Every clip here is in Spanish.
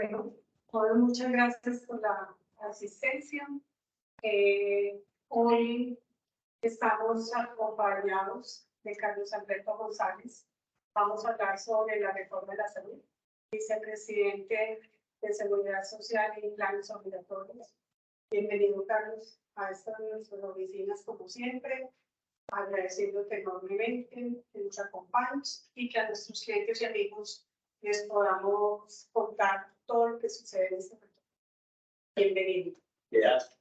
Bueno, todos muchas gracias por la asistencia. Hoy estamos acompañados de Carlos Alberto González. Vamos a hablar sobre la reforma de la salud. Vicepresidente de Seguridad Social y Planes Obligatorios. Bienvenido, Carlos, a estas nuestras oficinas, como siempre. Agradeciéndote enormemente que nos acompañes y que a nuestros clientes y amigos les podamos contar todo lo que sucede en este momento. Bienvenido.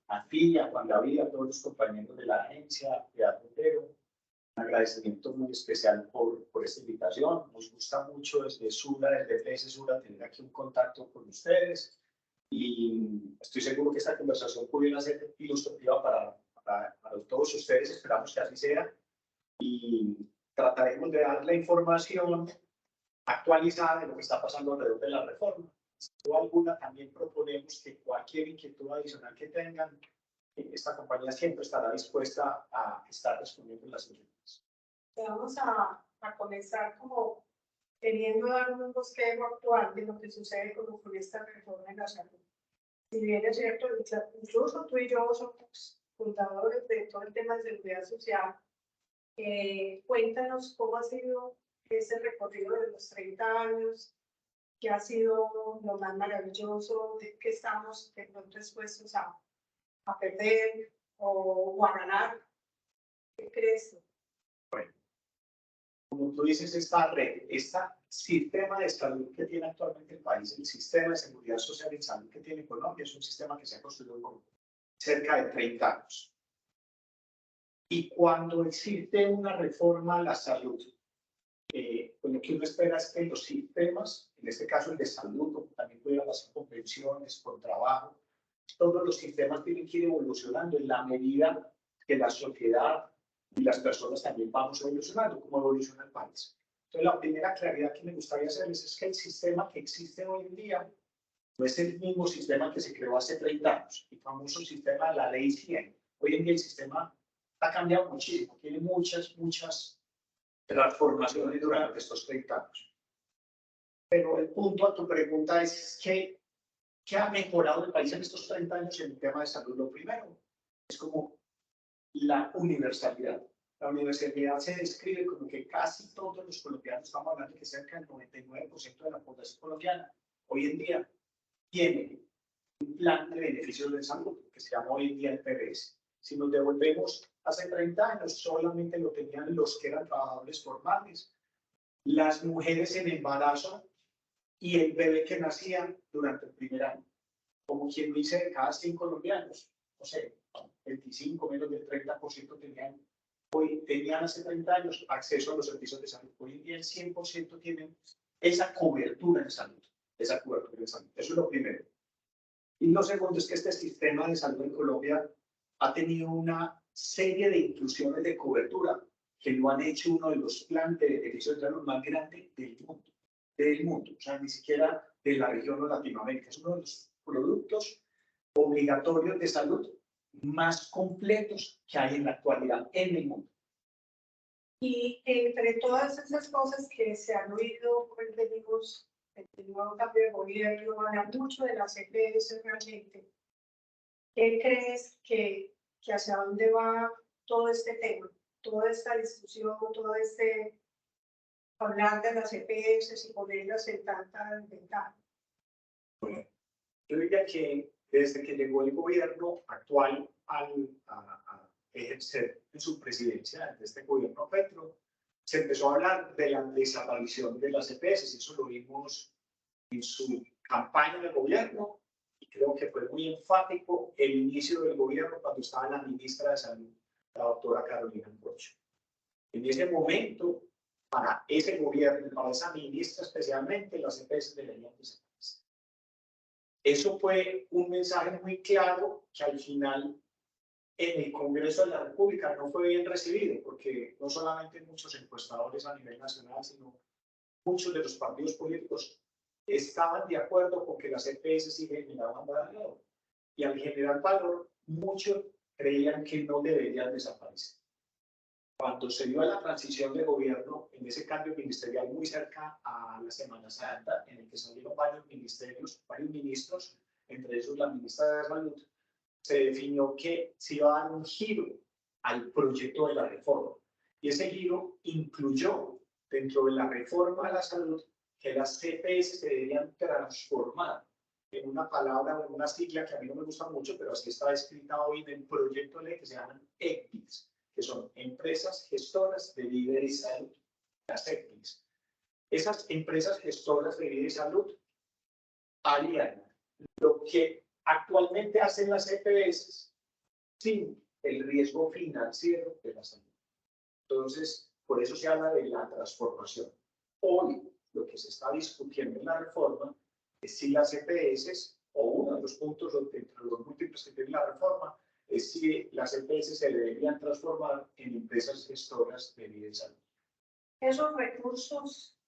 A ti, a Juan David, a todos los compañeros de la agencia, a Otero, un agradecimiento muy especial por esta invitación. Nos gusta mucho desde Sura, desde PS Sura, tener aquí un contacto con ustedes y estoy seguro que esta conversación pudiera ser ilustrativa para todos ustedes. Esperamos que así sea y trataremos de dar la información actualizada de lo que está pasando alrededor de la reforma. Sin alguna, también proponemos que cualquier inquietud adicional que tengan, esta compañía siempre estará dispuesta a estar respondiendo las preguntas. Vamos a comenzar como queriendo dar un bosquejo actual de lo que sucede con esta reforma en la salud. Si bien es cierto, incluso tú y yo somos fundadores de todo el tema de seguridad social, cuéntanos cómo ha sido ese recorrido de los 30 años, que ha sido lo más maravilloso, de que estamos de pronto dispuestos a perder o a ganar. ¿Qué crees tú? Bueno, como tú dices, este sistema de salud que tiene actualmente el país, el sistema de seguridad social y salud que tiene Colombia, es un sistema que se ha construido por cerca de 30 años. Y cuando existe una reforma a la salud, pues lo que uno espera es que los sistemas, en este caso el de salud, como también pudiera pasar con pensiones, con trabajo, todos los sistemas tienen que ir evolucionando en la medida que la sociedad y las personas también vamos evolucionando, como evoluciona el país. Entonces, la primera claridad que me gustaría hacerles es que el sistema que existe hoy en día no es el mismo sistema que se creó hace 30 años, el famoso sistema de la Ley 100. Hoy en día el sistema ha cambiado muchísimo, tiene muchas transformaciones durante estos 30 años. Pero el punto a tu pregunta es ¿qué ha mejorado el país en estos 30 años en el tema de salud? Lo primero es como la universalidad. La universalidad se describe como que casi todos los colombianos, estamos hablando que cerca del 99% de la población colombiana, hoy en día tiene un plan de beneficios de salud que se llama hoy en día el PBS. Si nos devolvemos hace 30 años, solamente lo tenían los que eran trabajadores formales, las mujeres en embarazo y el bebé que nacía durante el primer año. Como quien dice, de cada 100 colombianos, no sé, 25, menos del 30% tenían hace 30 años acceso a los servicios de salud. Hoy en día el 100% tienen esa cobertura en salud, Eso es lo primero. Y lo segundo es que este sistema de salud en Colombia ha tenido una serie de inclusiones de cobertura que lo han hecho uno de los planes de beneficios de salud más grandes del mundo, o sea, ni siquiera de la región o Latinoamérica. Es uno de los productos obligatorios de salud más completos que hay en la actualidad en el mundo. Y entre todas esas cosas que se han oído, pues venimos, el nuevo cambio de gobierno, habla mucho de las EPS realmente. ¿Qué crees que hacia dónde va todo este tema, toda esta discusión, todo este hablar de las EPS y ponerlas en tanta desventaja? Bueno, yo diría que desde que llegó el gobierno actual a ejercer en su presidencia, de este gobierno Petro, se empezó a hablar de la desaparición de las EPS, y eso lo vimos en su campaña de gobierno, y creo que fue muy enfático el inicio del gobierno cuando estaba la ministra de Salud, la doctora Carolina Corcho. En ese momento, para ese gobierno, para esa ministra especialmente, las EPS deberían desaparecer. Eso fue un mensaje muy claro que al final en el Congreso de la República no fue bien recibido, porque no solamente muchos encuestadores a nivel nacional, sino muchos de los partidos políticos estaban de acuerdo con que las EPS sí generaban valor, y al generar valor, muchos creían que no deberían desaparecer. Cuando se dio la transición de gobierno, en ese cambio ministerial muy cerca a la Semana Santa, en el que salieron varios ministerios, varios ministros, entre ellos la ministra de Salud, se definió que se iba a dar un giro al proyecto de la reforma. Y ese giro incluyó dentro de la reforma a la salud que las CPS se deberían transformar en una palabra o en una sigla que a mí no me gusta mucho, pero así está escrita hoy en el proyecto de ley, que se llaman EPIs, que son empresas gestoras de vida y salud, las EPIs. Esas empresas gestoras de vida y salud harían lo que actualmente hacen las EPS sin el riesgo financiero de la salud. Entonces, por eso se habla de la transformación. Hoy, lo que se está discutiendo en la reforma es si las EPS, o uno de los puntos entre los múltiples que tiene la reforma, es si las EPS se deberían transformar en empresas gestoras de vida y salud. Esos recursos,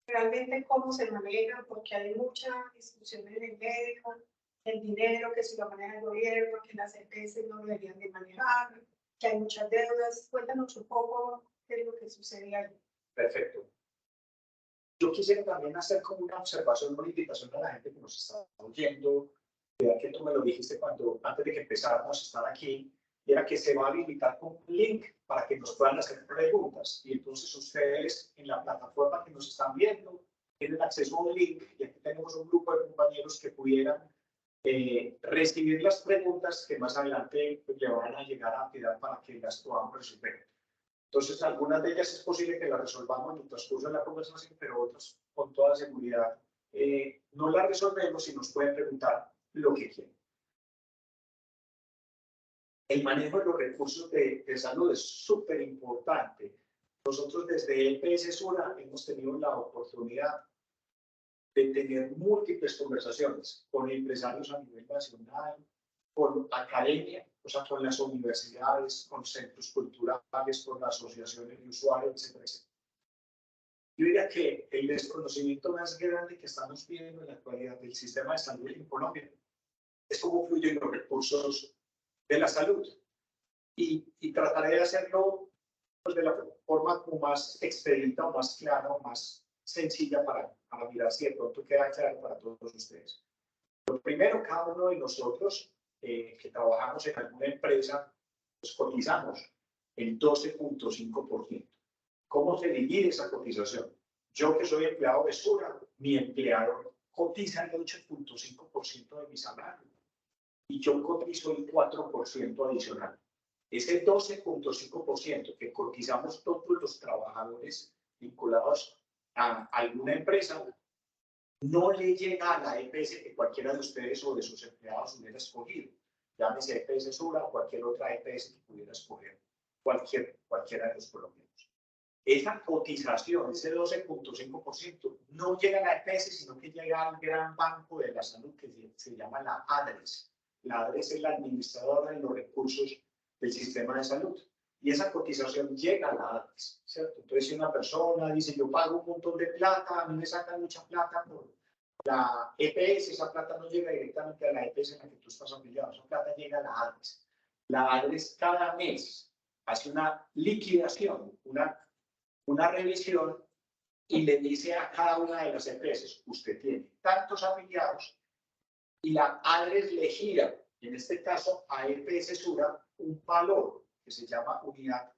realmente cómo se manejan, porque hay mucha discusión en el médico, el dinero que si lo maneja el gobierno, que las EPS no deberían de manejar, que hay muchas deudas. Cuéntanos un poco qué es lo que sucede ahí. Perfecto. Yo quisiera también hacer como una observación, una invitación a la gente que nos está oyendo, ya que tú me lo dijiste cuando, antes de que empezáramos a estar aquí, y era que se va a habilitar con un link para que nos puedan hacer preguntas. Y entonces ustedes en la plataforma que nos están viendo tienen acceso a un link y aquí tenemos un grupo de compañeros que pudieran recibir las preguntas que más adelante pues, le van a llegar a tirar para que las podamos resolver. Entonces, algunas de ellas es posible que las resolvamos en el transcurso de la conversación, pero otras, con toda seguridad, no las resolvemos y nos pueden preguntar lo que quieran. El manejo de los recursos de salud es súper importante. Nosotros desde EPS Sura hemos tenido la oportunidad de tener múltiples conversaciones con empresarios a nivel nacional, con academia, o sea, con las universidades, con centros culturales, con las asociaciones de usuarios, etcétera, etcétera. Yo diría que el desconocimiento más grande que estamos viendo en la actualidad del sistema de salud en Colombia es cómo fluyen los recursos de la salud. Y trataré de hacerlo pues, de la forma como más expedita o más clara o más sencilla para mirar si de pronto queda claro para todos ustedes. Lo primero, cada uno de nosotros que trabajamos en alguna empresa, pues cotizamos el 12.5%. ¿Cómo se divide esa cotización? Yo que soy empleado de Sura, mi empleador cotiza el 8.5% de mi salario y yo cotizo el 4% adicional. Ese 12.5% que cotizamos todos los trabajadores vinculados a alguna empresa no le llega a la EPS que cualquiera de ustedes o de sus empleados hubiera escogido. Llámese EPS Sura o cualquier otra EPS que pudiera escoger cualquiera de los colombianos. Esa cotización, ese 12.5%, no llega a la EPS, sino que llega al gran banco de la salud que se llama la ADRES. La ADRES es la administradora de los recursos del sistema de salud. Y esa cotización llega a la ADRES, ¿cierto? Entonces, si una persona dice, yo pago un montón de plata, a mí me sacan mucha plata por la EPS, esa plata no llega directamente a la EPS en la que tú estás afiliado, esa plata llega a la ADRES. La ADRES cada mes hace una liquidación, una revisión y le dice a cada una de las EPS, usted tiene tantos afiliados y la ADRES le gira, en este caso a EPS Sura, un valor que se llama unidad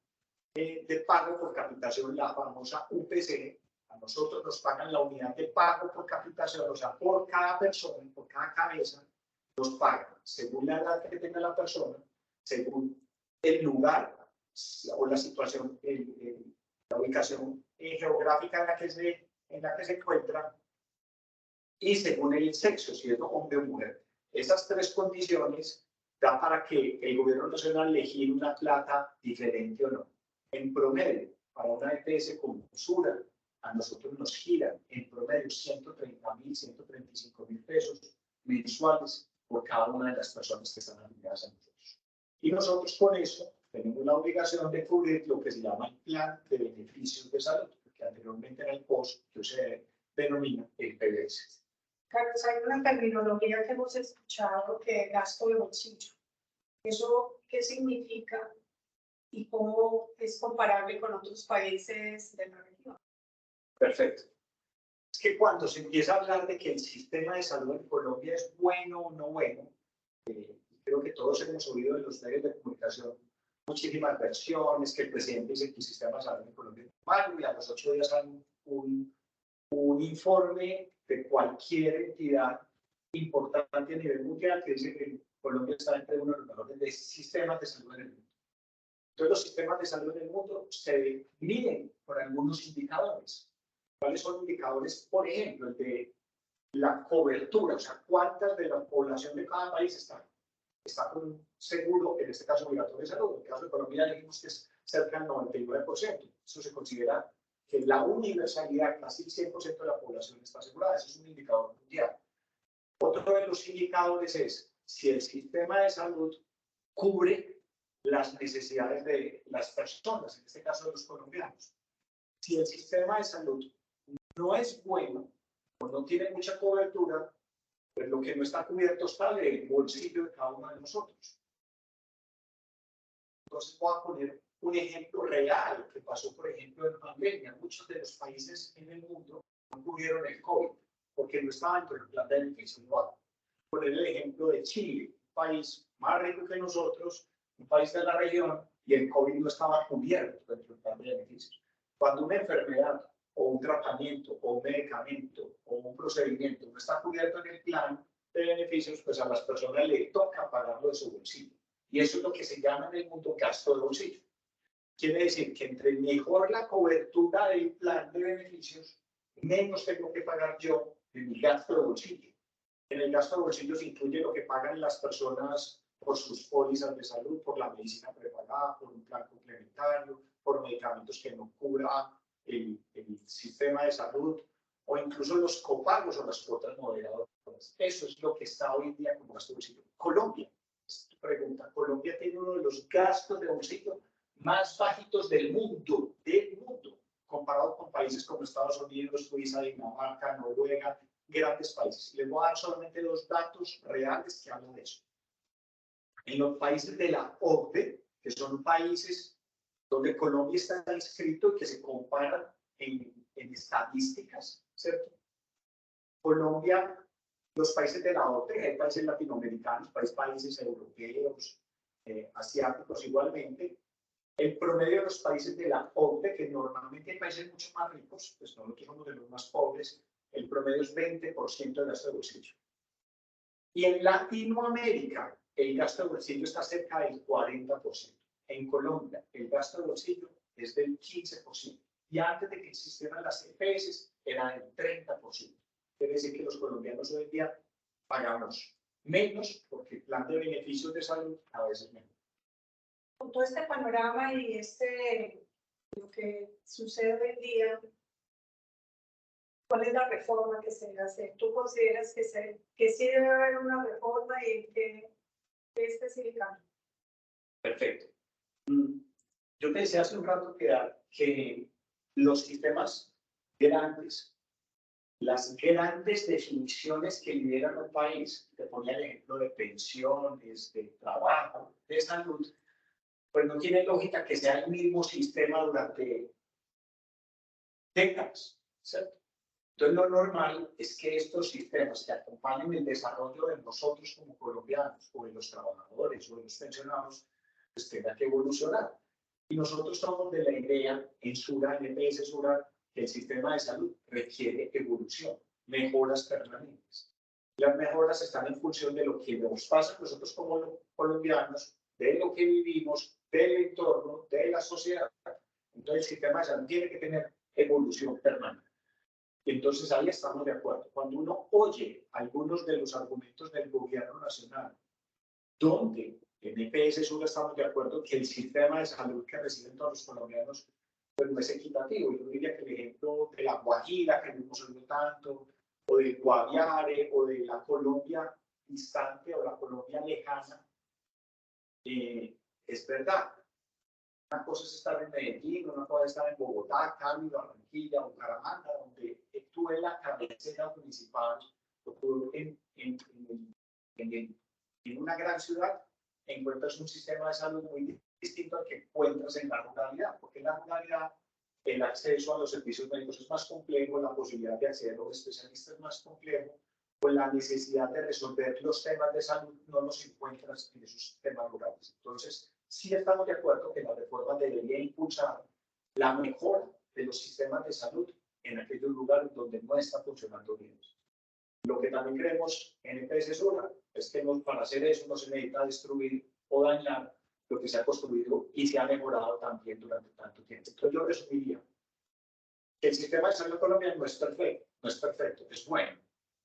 de pago por capitación, la famosa UPC. A nosotros nos pagan la unidad de pago por capitación, o sea, por cada persona, por cada cabeza, nos pagan según la edad que tenga la persona, según el lugar o la situación, la ubicación geográfica en la que se encuentra y según el sexo, si es hombre o mujer. Esas tres condiciones da para que el gobierno nacional elegir una plata diferente o no. En promedio, para una EPS como Sura, a nosotros nos giran en promedio 130.000, 135.000 pesos mensuales por cada una de las personas que están afiliadas a nosotros. Y nosotros con eso tenemos la obligación de cubrir lo que se llama el plan de beneficios de salud, que anteriormente era el POS, que se denomina el PBS. Carlos, hay una terminología que hemos escuchado que es gasto de bolsillo. ¿Eso qué significa? y cómo es comparable con otros países de la región. Perfecto. Es que cuando se empieza a hablar de que el sistema de salud en Colombia es bueno o no bueno, creo que todos hemos oído en los medios de comunicación muchísimas versiones, que el presidente dice que el sistema de salud en Colombia es malo y a los 8 días sale un informe de cualquier entidad importante a nivel mundial que dice que Colombia está entre uno de los mejores sistemas de salud en el mundo. Entonces, los sistemas de salud en el mundo se miden por algunos indicadores. ¿Cuáles son indicadores? Por ejemplo, el de la cobertura, o sea, cuántas de la población de cada país está con un seguro, en este caso obligatorio de salud. En el caso de Colombia dijimos que es cerca del 99%. Eso se considera que la universalidad, casi el 100% de la población está asegurada. Eso es un indicador mundial. Otro de los indicadores es si el sistema de salud cubre las necesidades de las personas, en este caso de los colombianos. Si el sistema de salud no es bueno o no tiene mucha cobertura, pues lo que no está cubierto está en el bolsillo de cada uno de nosotros. Entonces voy a poner un ejemplo real que pasó, por ejemplo, en pandemia. Muchos de los países en el mundo no cubrieron el COVID porque no estaban dentro del plan de beneficio. Voy a poner el ejemplo de Chile, un país más rico que nosotros, un país de la región, y el COVID no estaba cubierto dentro del plan de beneficios. Cuando una enfermedad o un tratamiento o un medicamento o un procedimiento no está cubierto en el plan de beneficios, pues a las personas le toca pagarlo de su bolsillo. Y eso es lo que se llama en el mundo gasto de bolsillo. Quiere decir que entre mejor la cobertura del plan de beneficios, menos tengo que pagar yo en mi gasto de bolsillo. En el gasto de bolsillo se incluye lo que pagan las personas por sus pólizas de salud, por la medicina prepagada, por un plan complementario, por medicamentos que no cubra el sistema de salud, o incluso los copagos o las cuotas moderadoras. Eso es lo que está hoy en día como gasto de bolsillo. Colombia, pregunta, Colombia tiene uno de los gastos de bolsillo más bajitos del mundo, comparado con países como Estados Unidos, Suiza, Dinamarca, Noruega, grandes países. Les voy a dar solamente los datos reales que hablan de eso. En los países de la OCDE, que son países donde Colombia está inscrito y que se comparan en estadísticas, ¿cierto? Colombia, los países de la OCDE, hay países latinoamericanos, países europeos, asiáticos igualmente. El promedio de los países de la OCDE, que normalmente hay países mucho más ricos, pues nosotros somos de los más pobres, el promedio es 20% de gasto de bolsillo. Y en Latinoamérica, el gasto de bolsillo está cerca del 40%. En Colombia, el gasto de bolsillo es del 15%. Y antes de que existieran las EPS, era del 30%. Quiere decir que los colombianos hoy en día pagamos menos porque el plan de beneficios de salud cada vez es menos. Con todo este panorama y lo que sucede hoy en día, ¿cuál es la reforma que se debe hacer? ¿Tú consideras que sí debe haber una reforma y en qué específicamente? Perfecto. Yo te decía hace un rato que los sistemas grandes, las grandes definiciones que lideran un país, te ponía el ejemplo de pensiones, de trabajo, de salud, pues no tiene lógica que sea el mismo sistema durante décadas, ¿cierto? Entonces, lo normal es que estos sistemas que acompañen el desarrollo de nosotros como colombianos, o de los trabajadores, o de los pensionados, pues tenga que evolucionar. Y nosotros somos de la idea, en Sura, en EPS Sura, que el sistema de salud requiere evolución, mejoras permanentes. Las mejoras están en función de lo que nos pasa a nosotros como colombianos, de lo que vivimos, del entorno, de la sociedad. Entonces, el sistema de salud tiene que tener evolución permanente. Entonces, ahí estamos de acuerdo. Cuando uno oye algunos de los argumentos del gobierno nacional, donde en EPS Sur estamos de acuerdo que el sistema de salud que reciben todos los colombianos pues no es equitativo. Yo diría que el ejemplo de la Guajira, que no hemos oído tanto, o del Guaviare, o de la Colombia distante o la Colombia lejana, es verdad. Una cosa es estar en Medellín, una cosa es estar en Bogotá, Cali, Barranquilla, Bucaramanga, donde tú en la cabecera municipal, o tú en una gran ciudad, encuentras un sistema de salud muy distinto al que encuentras en la ruralidad, porque en la ruralidad el acceso a los servicios médicos es más complejo, la posibilidad de acceder a los especialistas es más complejo, pues la necesidad de resolver los temas de salud no los encuentras en esos temas rurales. Entonces, sí estamos de acuerdo que la reforma debería impulsar la mejora de los sistemas de salud en aquellos lugares donde no está funcionando bien. Lo que también creemos en EPS Sura es que para hacer eso no se necesita destruir o dañar lo que se ha construido y se ha mejorado también durante tanto tiempo. Entonces yo resumiría que el sistema de salud colombiano no es perfecto, es bueno.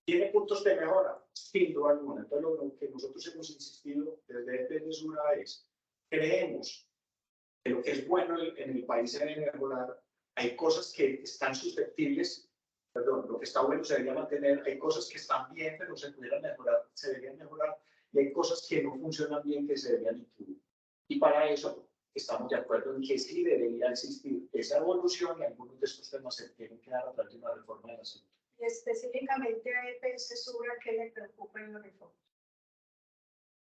¿Tiene puntos de mejora? Sin duda alguna. Entonces lo que nosotros hemos insistido desde EPS Sura es, creemos que lo que es bueno en el país se debe mejorar. Hay cosas que están susceptibles, perdón, lo que está bueno se debería mantener, hay cosas que están bien pero se pudieran mejorar, se deberían mejorar, y hay cosas que no funcionan bien que se deberían incluir. Y para eso estamos de acuerdo en que sí debería existir esa evolución y algunos de estos temas se tienen que dar a través de una reforma de la salud. Y específicamente a EPS Sura, ¿qué le preocupa en la reforma?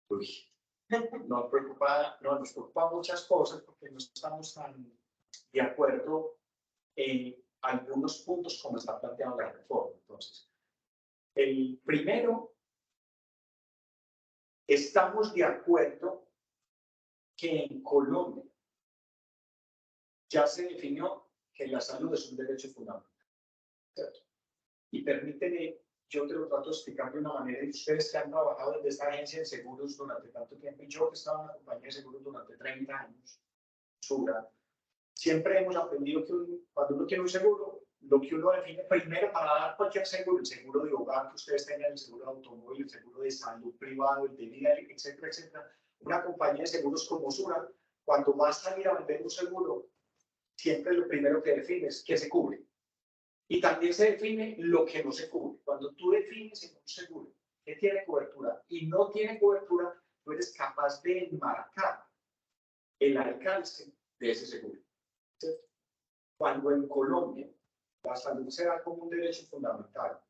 Uy, nos preocupa muchas cosas porque no estamos tan de acuerdo en algunos puntos como está planteado la reforma. Entonces, el primero, estamos de acuerdo que en Colombia ya se definió que la salud es un derecho fundamental, ¿cierto? Y permíteme, yo te lo trato de explicar de una manera, y ustedes que han trabajado desde esta agencia de seguros durante tanto tiempo, y yo que estaba en la compañía de seguros durante 30 años, Sura, siempre hemos aprendido que cuando uno tiene un seguro, lo que uno define primero para dar cualquier seguro, el seguro de hogar que ustedes tengan, el seguro de automóvil, el seguro de salud privado, el de vida, etcétera, etcétera, una compañía de seguros como Sura, cuando va a salir a vender un seguro, siempre lo primero que define es qué se cubre. Y también se define lo que no se cubre. Cuando tú defines en un seguro que tiene cobertura y no tiene cobertura, tú eres capaz de enmarcar el alcance de ese seguro. ¿Cierto? Cuando en Colombia la salud se da como un derecho fundamental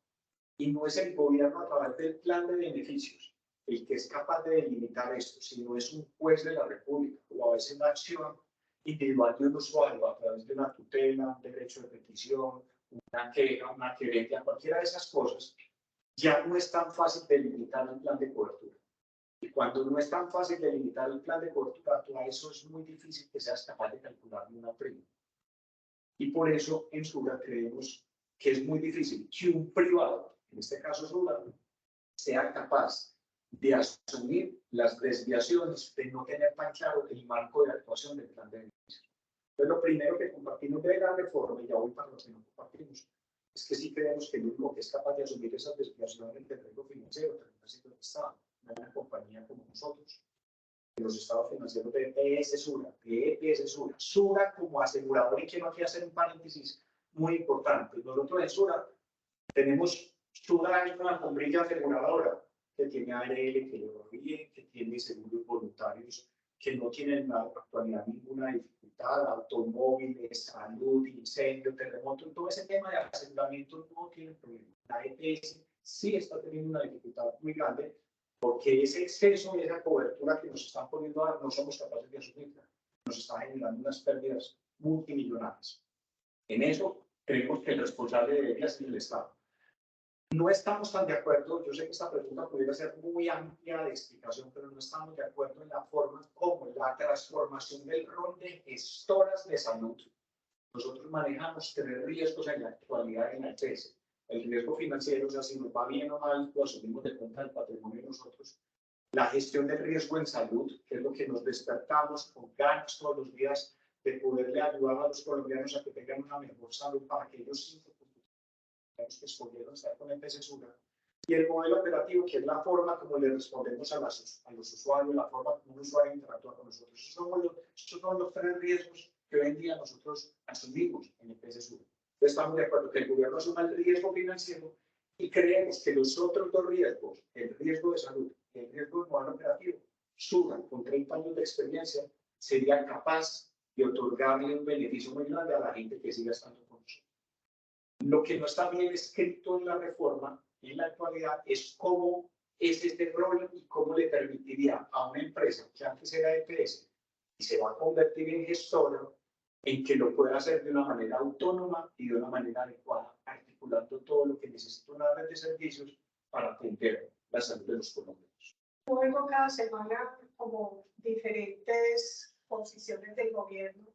y no es el gobierno a través del plan de beneficios el que es capaz de delimitar esto, sino es un juez de la República o a veces una acción individual de un usuario a través de una tutela, un derecho de petición, una queja, una querella, cualquiera de esas cosas, ya no es tan fácil delimitar el plan de cobertura. Y cuando no es tan fácil delimitar el plan de cobertura, a eso es muy difícil que seas capaz de calcular una prima. Y por eso en Sura creemos que es muy difícil que un privado, en este caso Sura, sea capaz de asumir las desviaciones de no tener tan claro el marco de actuación del plan de beneficios. Entonces, lo primero que compartimos de la reforma, y ya voy para lo que no compartimos, es que sí creemos que el único que es capaz de asumir esas desviaciones del riesgo financiero termina siendo el Estado, no una compañía como nosotros. Los estados financieros de EPS Sura, Sura como asegurador, y quiero aquí hacer un paréntesis muy importante. Nosotros en Sura tenemos, Sura es una sombrilla aseguradora que tiene ARL, que le va bien, que tiene seguros voluntarios, que no tienen en la actualidad ninguna dificultad, automóviles, salud, incendio, terremoto, todo ese tema de aseguramiento no tiene problema. La EPS sí está teniendo una dificultad muy grande porque ese exceso y esa cobertura que nos están poniendo a dar no somos capaces de asumirla. Nos está generando unas pérdidas multimillonarias. En eso creemos que el responsable debería ser el Estado. No estamos tan de acuerdo, yo sé que esta pregunta pudiera ser muy amplia de explicación, pero no estamos de acuerdo en la forma como la transformación del rol de gestoras de salud. Nosotros manejamos 3 riesgos en la actualidad en la EPS. El riesgo financiero, o sea, si nos va bien o mal, lo asumimos de cuenta del patrimonio de nosotros. La gestión del riesgo en salud, que es lo que nos despertamos con ganas todos los días de poderle ayudar a los colombianos a que tengan una mejor salud para que ellos sí que escogieron estar con EPS Sura. Y el modelo operativo, que es la forma como le respondemos a los usuarios, la forma como un usuario interactúa con nosotros. Esos son los 3 riesgos que hoy en día nosotros asumimos en EPS Sura. Estamos de acuerdo que el gobierno asuma el riesgo financiero y creemos que los otros 2 riesgos, el riesgo de salud y el riesgo del modelo operativo, Sura, con 30 años de experiencia, sería capaz de otorgarle un beneficio muy grande a la gente que siga estando con nosotros. Lo que no está bien escrito en la reforma en la actualidad es cómo es este rol y cómo le permitiría a una empresa que antes era EPS y se va a convertir en gestora, en que lo pueda hacer de una manera autónoma y de una manera adecuada, articulando todo lo que necesita una red de servicios para atender la salud de los colombianos. Luego cada semana como diferentes posiciones del gobierno.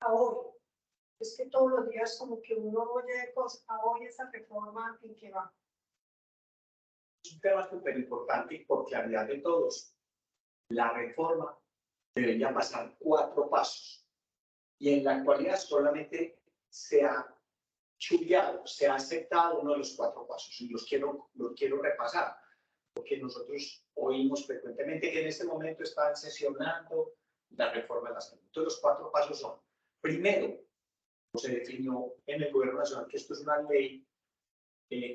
Ahora, es que todos los días como que uno oye cosas, hoy esa reforma en qué va. Es un tema súper importante y por claridad de todos. La reforma debería pasar 4 pasos y en la actualidad solamente se ha chuleado, se ha aceptado uno de los 4 pasos y los quiero repasar porque nosotros oímos frecuentemente que en este momento están sesionando la reforma de la salud. Entonces los 4 pasos son, primero, se definió en el gobierno nacional que esto es una ley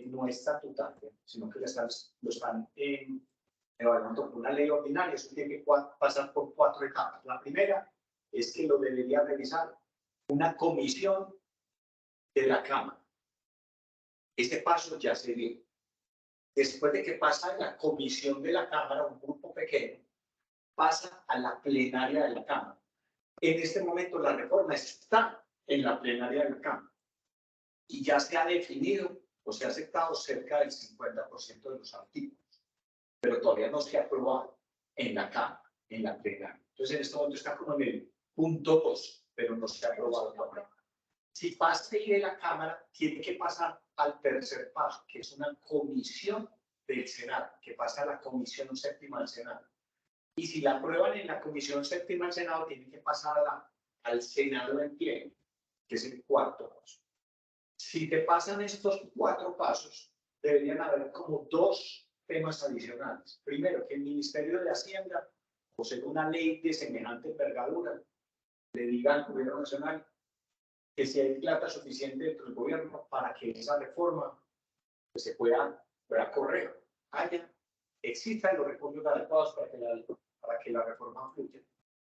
no estatutaria, sino que lo están evaluando como una ley ordinaria. Eso tiene que pasar por 4 etapas. La primera es que lo debería revisar una comisión de la Cámara. Este paso ya se dio. Después de que pasa en la comisión de la Cámara, un grupo pequeño, pasa a la plenaria de la Cámara. En este momento la reforma está en la plenaria de la Cámara y ya se ha definido o se ha aceptado cerca del 50% de los artículos, pero todavía no se ha aprobado en la Cámara, en la plenaria. Entonces, en este momento está como en el punto 2, pero no se ha aprobado todavía. Si pasa de la Cámara, tiene que pasar al tercer paso, que es una comisión del Senado, que pasa a la comisión séptima del Senado. Y si la aprueban en la comisión séptima del Senado, tiene que pasar al Senado en pleno, que es el 4º paso. Si te pasan estos 4 pasos, deberían haber como 2 temas adicionales. Primero, que el Ministerio de Hacienda, o según una ley de semejante envergadura, le diga al gobierno nacional que si hay plata suficiente dentro del gobierno para que esa reforma pues, se pueda correr, existan los recursos adecuados para que la reforma fluya.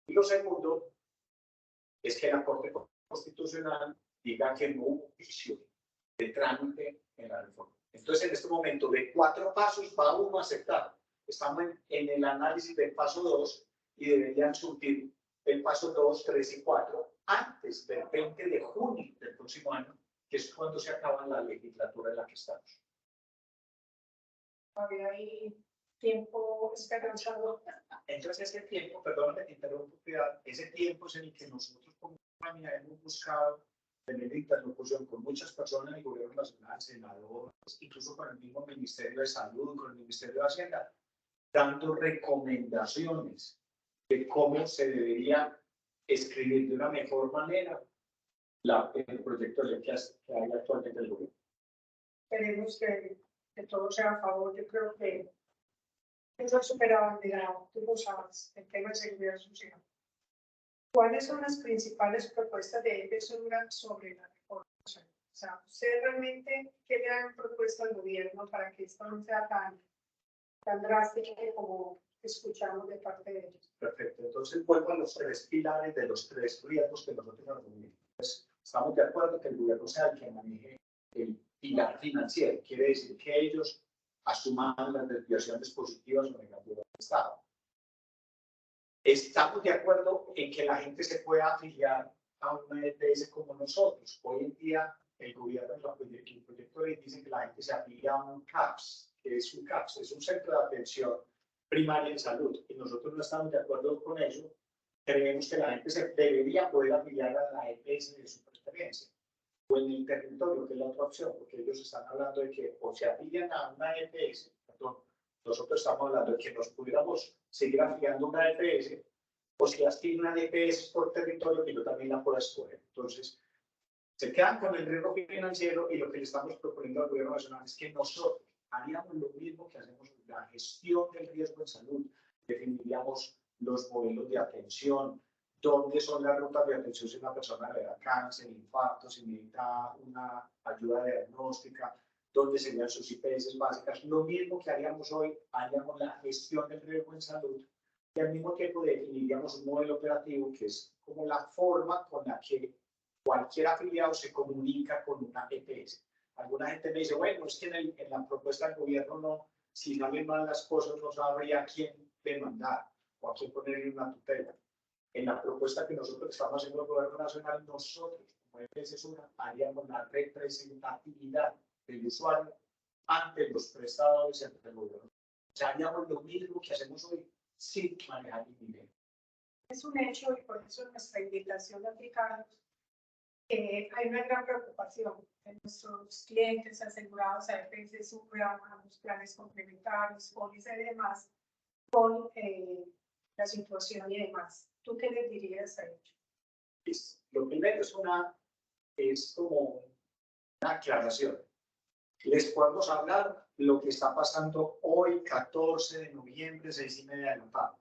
Y lo segundo es que la Corte Constitucional diga que no hubo vicio de trámite en la reforma. Entonces, en este momento, de 4 pasos va uno a aceptar. Estamos en el análisis del paso 2 y deberían surtir el paso 2, 3 y 4 antes del 20 de junio del próximo año, que es cuando se acaba la legislatura en la que estamos. Todavía hay tiempo esperanzador. Entonces, ese tiempo, perdóname que te interrumpo, ese tiempo es en el que nosotros como compañía hemos buscado tener interlocución con muchas personas del gobierno nacional, senadores, incluso con el mismo Ministerio de Salud, con el Ministerio de Hacienda, dando recomendaciones de cómo se debería escribir de una mejor manera el proyecto de ley que hay actualmente el gobierno. Esperemos que todo sea a favor. Yo creo que eso es súper abanderado, tú lo sabes, el tema de seguridad social. ¿Cuáles son las principales propuestas de EPSURA sobre la reforma? O sea, ¿usted realmente qué le han propuesto al gobierno para que esto no sea tan drástico como escuchamos de parte de ellos? Perfecto. Entonces vuelvo a los 3 pilares de los 3 riesgos que nosotros asumimos. Pues, estamos de acuerdo que el gobierno sea el que maneje el pilar financiero. Quiere decir que ellos asuman las desviaciones positivas o negativas del Estado. Estamos de acuerdo en que la gente se pueda afiliar a una EPS como nosotros. Hoy en día el gobierno, el proyecto de ley dice que la gente se afilia a un CAPS. ¿Qué es un CAPS? Es un centro de atención primaria en salud. Y nosotros no estamos de acuerdo con eso. Creemos que la gente se debería poder afiliar a la EPS de su preferencia. O en el territorio, que es la otra opción, porque ellos están hablando de que o se afilian a una EPS, perdón, nosotros estamos hablando de que nos pudiéramos seguir afiliando a una EPS, o si asignan una EPS por territorio, que yo también la pueda escoger. Entonces, se quedan con el riesgo financiero y lo que le estamos proponiendo al gobierno nacional es que nosotros haríamos lo mismo que hacemos en la gestión del riesgo en salud. Definiríamos los modelos de atención, dónde son las rutas de atención si una persona le da cáncer, infarto, si necesita una ayuda diagnóstica, dónde serían sus IPS básicas. Lo mismo que haríamos hoy, haríamos la gestión del riesgo en salud y al mismo tiempo definiríamos un modelo operativo que es como la forma con la que cualquier afiliado se comunica con una EPS. Alguna gente me dice, bueno, es que en la propuesta del gobierno no, si salen mal las cosas, no sabría a quién demandar o a quién ponerle una tutela. En la propuesta que nosotros estamos haciendo el Gobierno Nacional, nosotros, como EPS Sura, haríamos la representatividad del usuario ante los prestadores y ante el gobierno. O sea, haríamos lo mismo que hacemos hoy sin manejar el dinero. Es un hecho y por eso nuestra invitación a aplicarnos. Hay una gran preocupación de nuestros clientes asegurados a EPS Sura, a los planes complementarios, pólizas y demás, con la situación y demás. ¿Tú qué les dirías a ellos? Lo primero es como una aclaración. Les podemos hablar lo que está pasando hoy, 14 de noviembre, 6:30 de la tarde.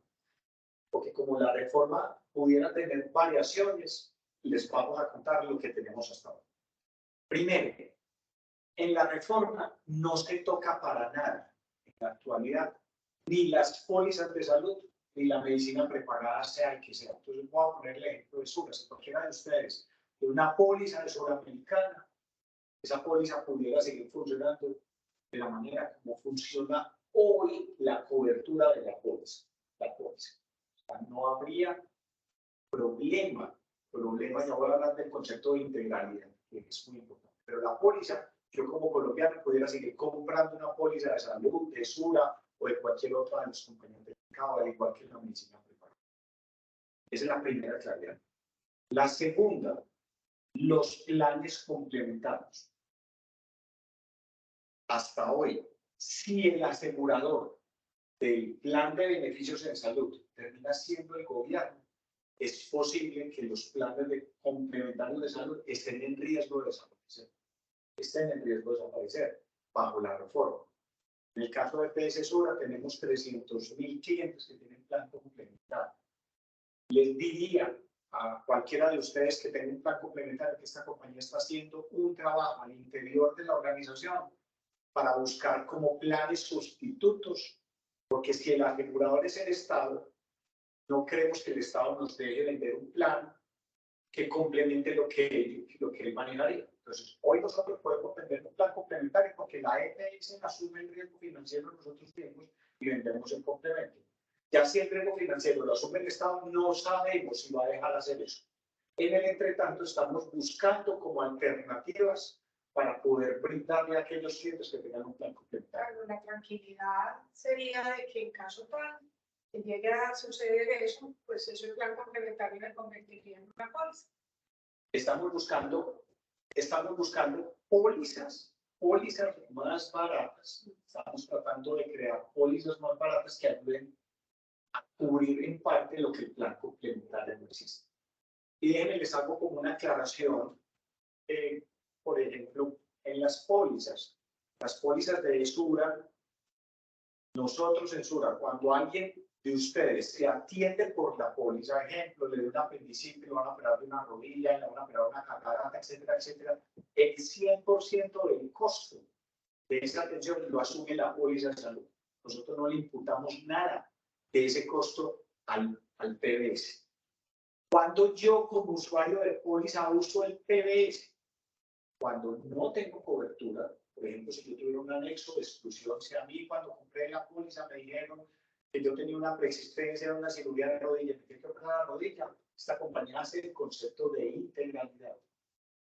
Porque como la reforma pudiera tener variaciones, les vamos a contar lo que tenemos hasta ahora. Primero, en la reforma no se toca para nada, en la actualidad, ni las pólizas de salud, ni la medicina preparada, sea el que sea. Entonces voy a poner el ejemplo de Sura. Si cualquiera de ustedes tiene una póliza de Suramericana, esa póliza pudiera seguir funcionando de la manera como funciona hoy la cobertura de la póliza. O sea, no habría problema, ya voy a hablar del concepto de integralidad, que es muy importante, pero la póliza, yo como colombiano pudiera seguir comprando una póliza de salud, de Sura o de cualquier otra de las compañías de mercado, al igual que la medicina preparada. Esa es la primera claridad. La segunda, los planes complementarios. Hasta hoy, si el asegurador del plan de beneficios en salud termina siendo el gobierno, es posible que los planes de complementarios de salud estén en riesgo de desaparecer, bajo la reforma. En el caso de EPS Sura tenemos 300,000 clientes que tienen plan complementario. Les diría a cualquiera de ustedes que tenga un plan complementario que esta compañía está haciendo un trabajo al interior de la organización para buscar como planes sustitutos, porque si el asegurador es el Estado, no creemos que el Estado nos deje vender un plan que complemente lo que él manejaría. Entonces, hoy nosotros podemos vender un plan complementario porque la EPS asume el riesgo financiero nosotros mismos y vendemos el complemento. Ya si el riesgo financiero lo asume el Estado, no sabemos si va a dejar hacer eso. En el entretanto, estamos buscando como alternativas para poder brindarle a aquellos clientes que tengan un plan complementario. La tranquilidad sería de que en caso tal que llegue a suceder eso, pues ese plan complementario me convertiría en una póliza. Estamos buscando pólizas más baratas. Estamos tratando de crear pólizas más baratas que ayuden a cubrir en parte lo que el plan complementario no existe. Y déjenme les hago como una aclaración, por ejemplo, en las pólizas de Sura, nosotros en Sura, cuando alguien de ustedes se atiende por la póliza, ejemplo, le dio una apendicitis, le van a operar de una rodilla, le van a operar una catarata, etcétera, etcétera, el 100% del costo de esa atención lo asume la póliza de salud. Nosotros no le imputamos nada de ese costo al PBS. Cuando yo como usuario de póliza uso el PBS, cuando no tengo cobertura, por ejemplo, si yo tuviera un anexo de exclusión, si a mí cuando compré la póliza me dijeron que yo tenía una preexistencia de una cirugía de rodilla, me tiene que operar la rodilla, esta compañía hace el concepto de integralidad.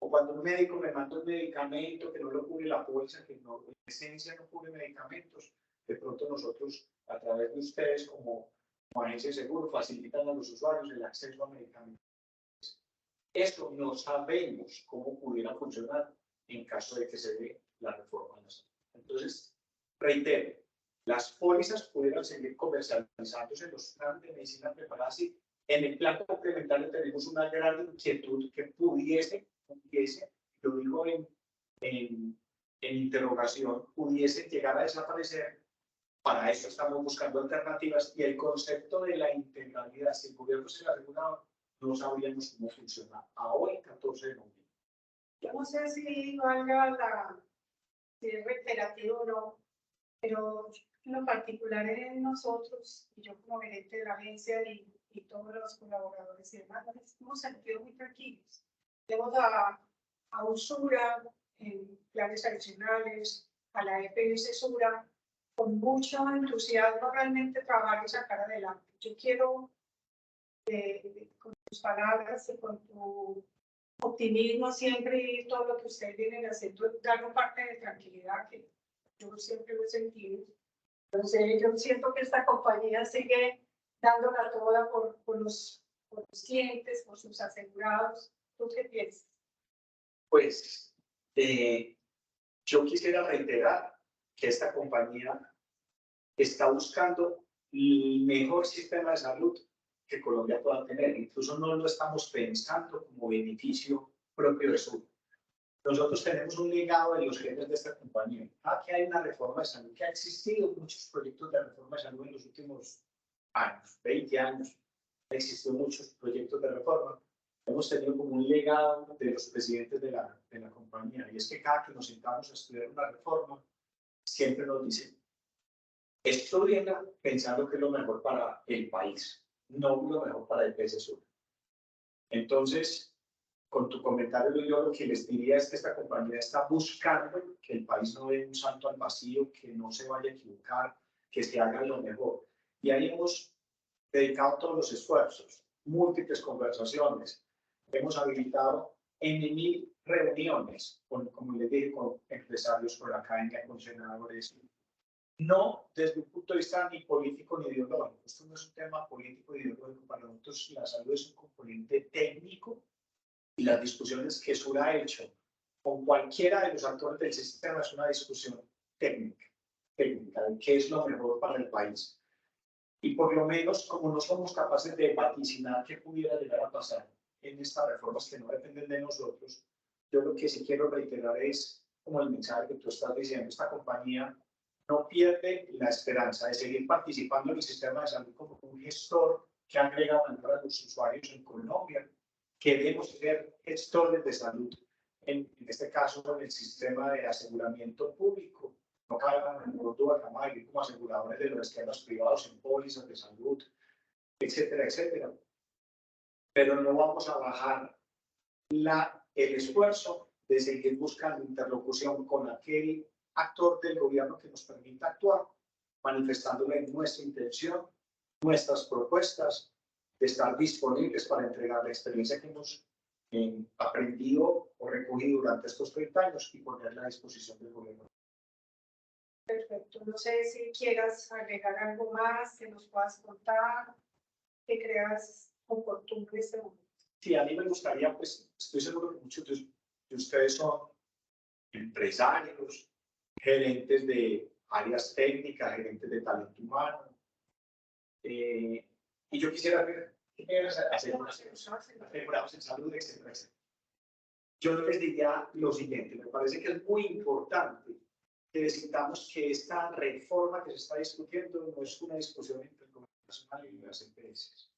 O cuando un médico me manda un medicamento que no lo cubre la póliza, que no, en esencia no cubre medicamentos, de pronto nosotros, a través de ustedes como agencia de seguro, facilitan a los usuarios el acceso a medicamentos. Esto no sabemos cómo pudiera funcionar en caso de que se dé la reforma de la salud. Entonces, reitero, las pólizas pudieran seguir comercializándose en los planes de medicina preparada. Sí, en el plan complementario tenemos una gran inquietud que pudiese, lo digo en interrogación, pudiese llegar a desaparecer. Para eso estamos buscando alternativas y el concepto de la integralidad, si el gobierno se la asegura, no sabríamos cómo funciona. A hoy, 14 de noviembre. Yo no sé si valga si es reiterativo o no, pero en lo particular en nosotros, y yo como gerente de la agencia y todos los colaboradores y demás, nos hemos sentido muy tranquilos. Tenemos a Usura en planes adicionales, a la EPS Sura, con mucho entusiasmo realmente trabajar y sacar adelante. Yo quiero tus palabras y con tu optimismo siempre y todo lo que ustedes vienen haciendo, dar una parte de tranquilidad que yo siempre lo he sentido. Entonces, yo siento que esta compañía sigue dándola toda por los clientes, por sus asegurados. ¿Tú qué piensas? Pues yo quisiera reiterar que esta compañía está buscando el mejor sistema de salud que Colombia pueda tener. Incluso no lo estamos pensando como beneficio propio de su. Nosotros tenemos un legado de los jefes de esta compañía. Que hay una reforma de salud, que ha existido muchos proyectos de reforma de salud en los últimos años, 20 años. Han existido muchos proyectos de reforma. Hemos tenido como un legado de los presidentes de la compañía. Y es que cada que nos sentamos a estudiar una reforma, siempre nos dicen, estudienla pensando que es lo mejor para el país, no lo mejor para el PSUV. Entonces, con tu comentario, yo lo que les diría es que esta compañía está buscando que el país no dé un salto al vacío, que no se vaya a equivocar, que se haga lo mejor. Y ahí hemos dedicado todos los esfuerzos, múltiples conversaciones. Hemos habilitado en 1000 reuniones, como les dije, con empresarios, con la academia, con senadores. No desde un punto de vista ni político ni ideológico. Esto no es un tema político ni ideológico. Para nosotros la salud es un componente técnico y las discusiones que Sura ha hecho con cualquiera de los actores del sistema es una discusión técnica de qué es lo mejor para el país. Y por lo menos, como no somos capaces de vaticinar qué pudiera llegar a pasar en estas reformas que no dependen de nosotros, yo lo que sí quiero reiterar es, como el mensaje que tú estás diciendo, esta compañía no pierde la esperanza de seguir participando en el sistema de salud como un gestor que agrega valor a los usuarios en Colombia. Queremos ser gestores de salud, en este caso en el sistema de aseguramiento público. No cabe la menor duda, Camayo, como aseguradores de los esquemas privados en pólizas de salud, etcétera, etcétera. Pero no vamos a bajar el esfuerzo de seguir buscando interlocución con aquel actor del gobierno que nos permita actuar, manifestándole nuestra intención, nuestras propuestas, de estar disponibles para entregar la experiencia que hemos aprendido o recogido durante estos 30 años y ponerla a disposición del gobierno. Perfecto. No sé si quieras agregar algo más que nos puedas contar, que creas oportuno en este momento. Sí, a mí me gustaría, pues estoy seguro que muchos de ustedes son empresarios, gerentes de áreas técnicas, gerentes de talento humano. Y yo quisiera ver asegurados en salud, etcétera, etcétera. Yo les diría lo siguiente, me parece que es muy importante que necesitamos que esta reforma que se está discutiendo no es una discusión entre el gobierno nacional y las empresas.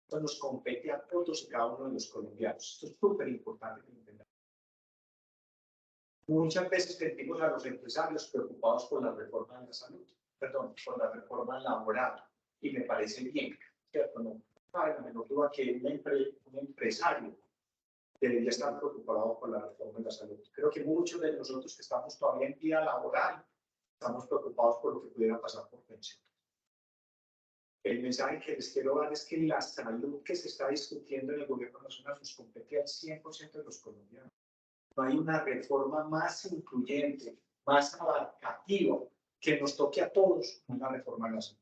Esto nos compete a todos y cada uno de los colombianos. Esto es súper importante que lo entendamos. Muchas veces sentimos a los empresarios preocupados por la reforma de la salud, perdón, por la reforma laboral, y me parece bien, ¿cierto? No hay la menor duda que un empresario debería estar preocupado por la reforma de la salud. Creo que muchos de nosotros que estamos todavía en vida laboral estamos preocupados por lo que pudiera pasar por pensión. El mensaje que les quiero dar es que la salud que se está discutiendo en el gobierno nacional nos compete al 100% de los colombianos. No hay una reforma más incluyente, más abarcativa, que nos toque a todos una reforma de la salud.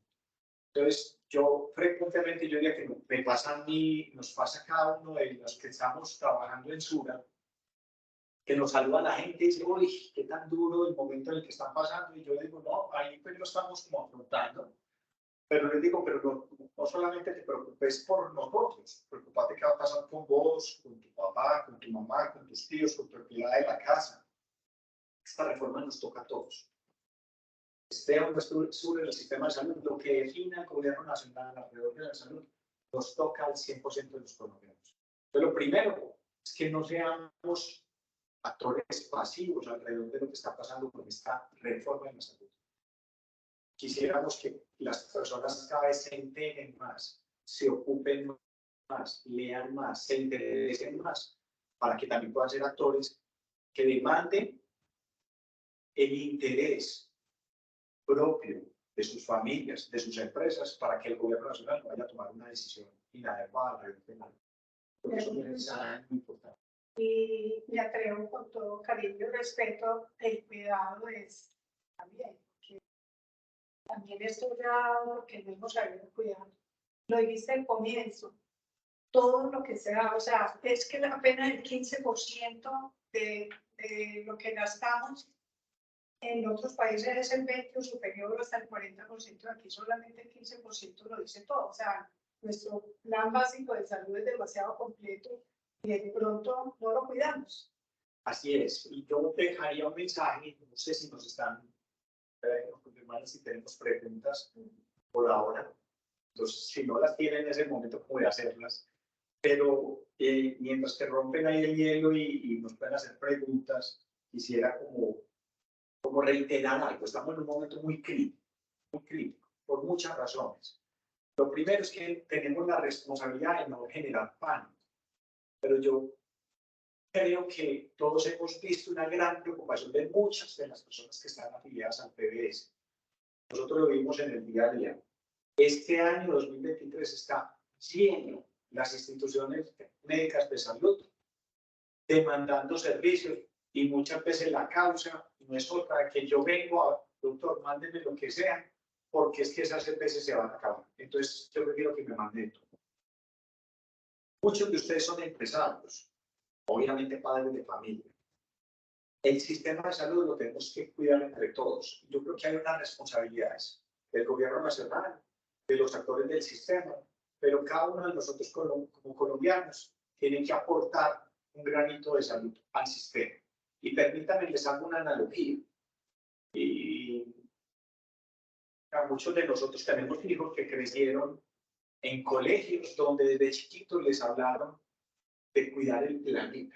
Entonces, yo frecuentemente, yo diría que me pasa a mí, nos pasa a cada uno de los que estamos trabajando en Sura, que nos saluda la gente y dice, uy, qué tan duro el momento en el que están pasando. Y yo digo, no, ahí pues lo estamos como afrontando. Pero les digo, pero no solamente te preocupes por nosotros, preocupate qué va a pasar con vos, con tu papá, con tu mamá, con tus tíos, con tu empleada de la casa. Esta reforma nos toca a todos. Esté o no esté en el sistema de salud, lo que define el gobierno nacional alrededor de la salud, nos toca al 100% de los colombianos. Entonces, lo primero es que no seamos actores pasivos alrededor de lo que está pasando con esta reforma de la salud. Quisiéramos que las personas cada vez se enteren más, se ocupen más, lean más, se interesen más, para que también puedan ser actores que demanden el interés propio de sus familias, de sus empresas, para que el gobierno nacional no vaya a tomar una decisión inadecuada. Porque eso es muy importante. Y me atrevo con todo cariño y respeto, el cuidado es también, porque también esto ya porque no hemos sabido cuidar. Lo dijiste al comienzo, todo lo que sea, o sea, es que apenas el 15% de lo que gastamos en otros países es el 20% o superior hasta el 40%, aquí solamente el 15% lo dice todo, o sea, nuestro plan básico de salud es demasiado completo y de pronto no lo cuidamos. Así es, y yo dejaría un mensaje, no sé si nos están confirmando si tenemos preguntas por ahora, entonces si no las tienen en ese momento puede hacerlas, pero mientras que rompen ahí el hielo y nos pueden hacer preguntas, quisiera como reiterar algo, estamos en un momento muy crítico, por muchas razones. Lo primero es que tenemos la responsabilidad de no generar pánico, pero yo creo que todos hemos visto una gran preocupación de muchas de las personas que están afiliadas al PBS. Nosotros lo vimos en el día a día. Este año 2023 está lleno las instituciones médicas de salud demandando servicios y muchas veces la causa no es otra que yo vengo a, doctor, mándeme lo que sea, porque es que esas veces se van a acabar. Entonces yo prefiero que me manden todo. Muchos de ustedes son empresarios, obviamente padres de familia. El sistema de salud lo tenemos que cuidar entre todos. Yo creo que hay unas responsabilidades del gobierno nacional, de los actores del sistema, pero cada uno de nosotros como colombianos tiene que aportar un granito de salud al sistema. Y permítanme, les hago una analogía. Y a muchos de nosotros tenemos hijos que crecieron en colegios donde desde chiquitos les hablaron de cuidar el planeta,